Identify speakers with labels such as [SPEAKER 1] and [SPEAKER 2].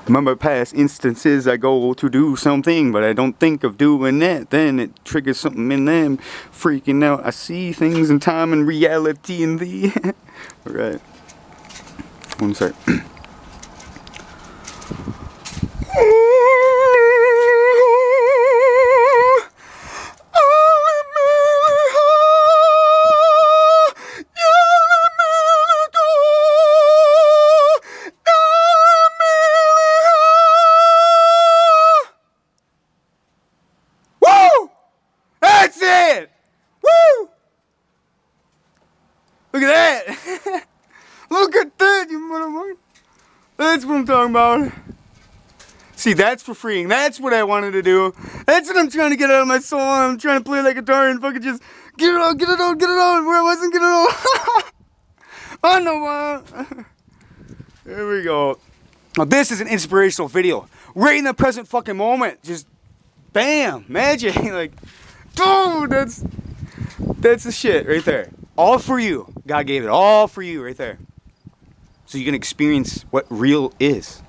[SPEAKER 1] Remember past instances, I go to do something, but I don't think of doing that. Then it triggers something in them, freaking out. I see things in time and reality in the. Alright. One sec. That's it! Woo! Look at that! Look at that, you motherfucker! That's what I'm talking about. See, that's for freeing. That's what I wanted to do. That's what I'm trying to get out of my soul. I'm trying to play like a guitar and fucking just get it out, get it out, get it out. Where I wasn't getting it out. I know. There we go. Now this is an inspirational video. Right in the present fucking moment. Just bam, magic. Like, dude, that's the shit right there. All for you. God gave it all for you right there. So you can experience what real is.